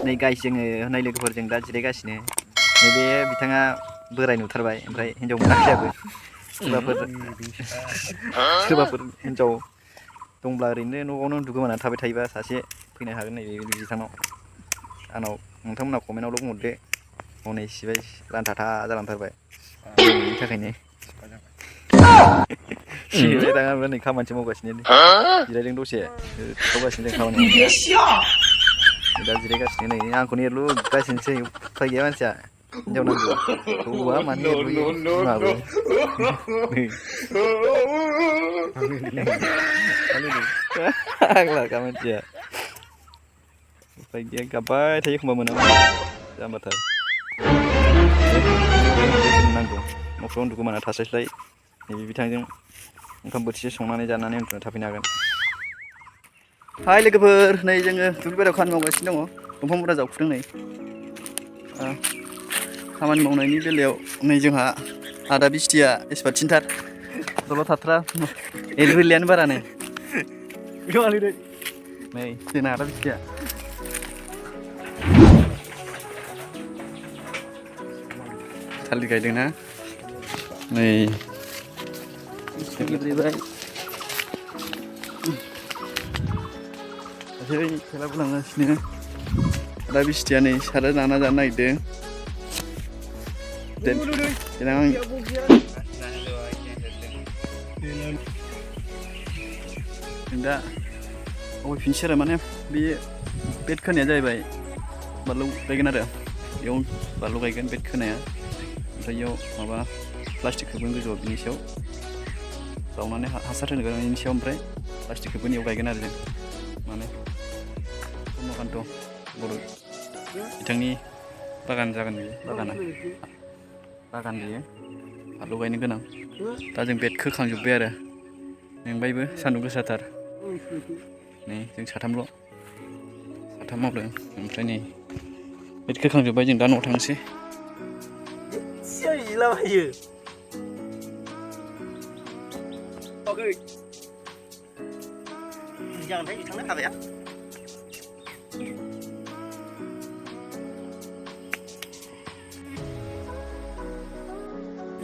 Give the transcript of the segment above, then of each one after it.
नै गाइस जोङो होननाय लोगोफोरजों दा जिरायगासिनो नैबे बिथाङा बोराय नुथारबाय ओमफ्राय हिनजाव मोनाखैयाबो सोरबाफोर हिनजाव दंब्ला ओरैनो न'आवनो उन्दुगोमानानै थाबाय थायोबा सासे फैनो हागोन नैबे बिथांनाव आंनाव नोंथांमोना कमेन्टआवल' बुंहरदो हनै सिबाय रानथाथा जालांथारबाय बेनि थाखायनो सिबाय दाङा नै खामानिसो मावगासिनो जिरायदों दसे थाथ'गासिनो जों खामानि मावनाया दा जिरायगासिनो नै आंखौनो एरलुगासिनोसै उफाय गैया मानसिया हिनजाव नांगौ हौवा मानो एरलुयो बिमाबो फाग्लाखा मानसिया उफाय गैया गाबबाय थायो एखमबा मोना जाम्बाथार गावसोरनो नांगौ न'फ्राव उन्दुगोमाना थास्लायस्लाय नैबे बिथांजों ओंखाम बोथिसे संनानै जानानै उन्दुना थाफैनो हागोन। हाय लोगोफोर नै जोङो दुब्लि बारियाव खामानि मावगासिनो दङ दंफां मुरा जावखुदों नै खामानि मावनायनि बेलायाव नै जोंहा आदा बिस्टिया एक्सपार्टसिनथार दलद थाथ्रा एरगोरलायानो बारा नै जोंना आदा बिस्टिया थालिर गायदोंना नै गेब्लेबाय खेला बुलांगासिनो आदा बिस्टिया नै सारा नाना जानो नागिरदों देनां दा अबेफिनसै आरो माने बे बेड खोनाया जाहैबाय बानलु गायगोन आरो बेयाव बानलु गायगोन बेड खोनाया ओमफ्राय बेयाव माबा प्लास्टिक खोबगोन गोजौआव बिनि सायाव जावनानै हासार होगोन बिनि सायाव ओमफ्राय प्लास्टिक खोबगोन बेयाव गायगोन आरो जों माने कमलकान्त बर' बिथांनि बागान जागोन बेयो बागान बेयो बानलु गायनो गोनां दा जों बेड खोखांजोब्बाय आरो मेंबायबो सान्दुं गोसाथार नै जों साथाम मावदों ओमफ्राय नै बेड खोखांजोब्बाय जों दा न'आव थांसै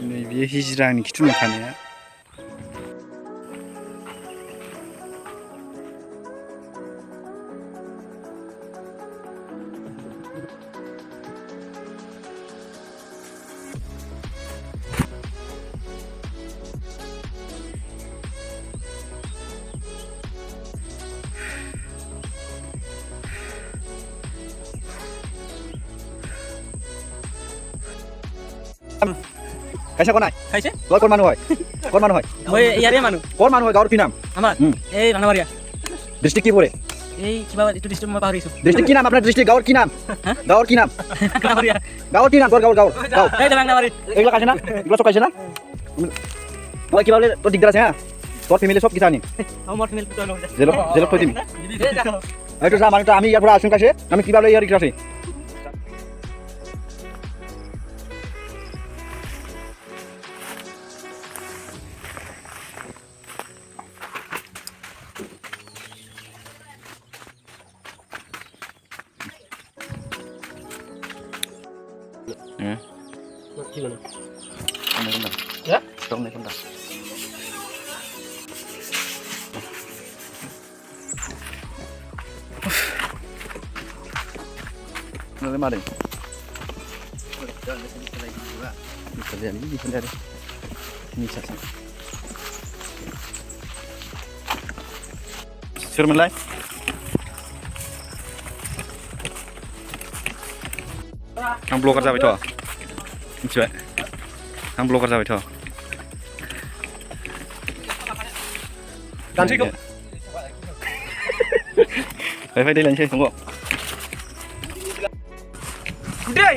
नै बियो हिजिरानि खिथु नुखानाया कैसा कोन कैसे तोर कोन मानु হয় মই ইয়ারে মানু কোন মানু হয় গাঁৱৰ কি নাম আমাৰ এই ৰাণাবাৰিয়া ডিস্ট্ৰিক্ট কি পৰে এই কিবা এটো ডিস্ট্ৰিক্ট মই পাহৰিছো ডিস্ট্ৰিক্ট কি নাম আপোনাৰ ডিস্ট্ৰিক্ট গাঁৱৰ কি নাম গাঁৱৰ কি নাম ৰাণাবাৰিয়া গাঁৱৰ কি নাম তোৰ গাঁৱৰ এই ৰাণাবাৰি এইগুলা কাছে না এগুলা সব কাছে না মই কিবা বলে তোর দিগদার আছে হ্যাঁ তোর ফ্যামিলি সব কিছু আনি আমার ফ্যামিলি তো জেল কই দিবি এইটো যা মানে আমি ইয়াৰ পৰা আসুন কাছে আমি কিবা বলে ইয়াৰ কি আছে gimana? Ya? Tolong nih bentar. Mana mana? Bisa lihat ini, bisa lihat ini saja. Firman lagi. Ang blogger जाबाय थ' मिथिबाय आं ब्लगार जाबाय थ' दानसैखौ फै दै लायनोसै दङ दै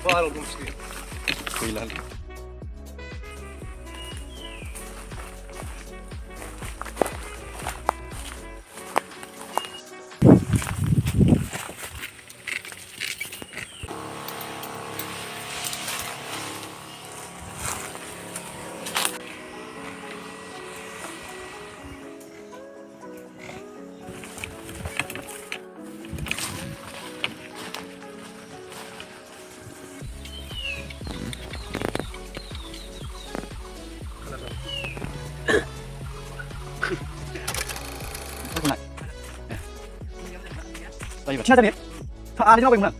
बाहाराव दंसै गैला जायोबा थिना जाने आनि नाव बायमोन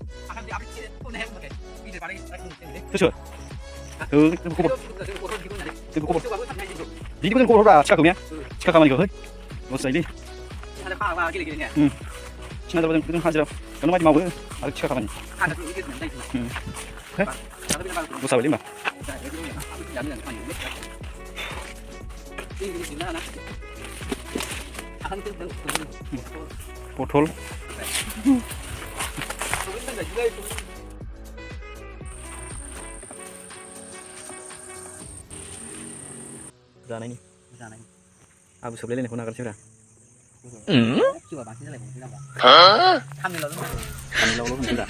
सोर खबर जोंखौ खबर बिदिबो जों खबर हरब्रा थिखाखौ ने थिखा खामानिखौ है लस जायोलै थिना जाबा जों हाजिरा नों बायदि मावो आरो थिखा खामानि लस जाबायलै होमबा बथल जानायनि आबो सोबलायलायनायखौ नागारसैब्रा थामनिलावल' होनसैब्रा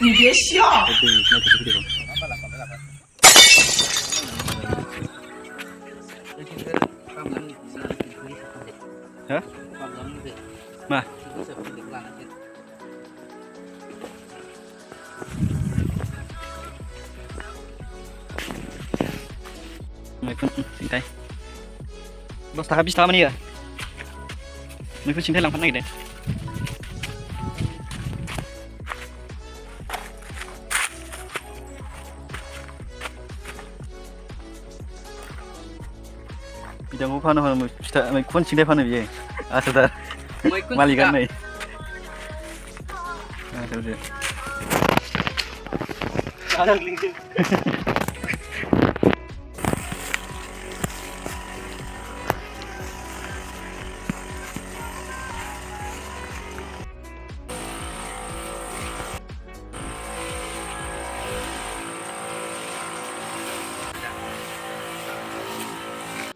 हो मा मैखुन सिंथाय 10 थाखा 20 थाखा मानि होआ मैखुन सिंथाय लांफानो नागिरदों बिदांखौ फानो मैखुन सिंथाय फानो बियो आसोदा मालिकआ नै आसोदा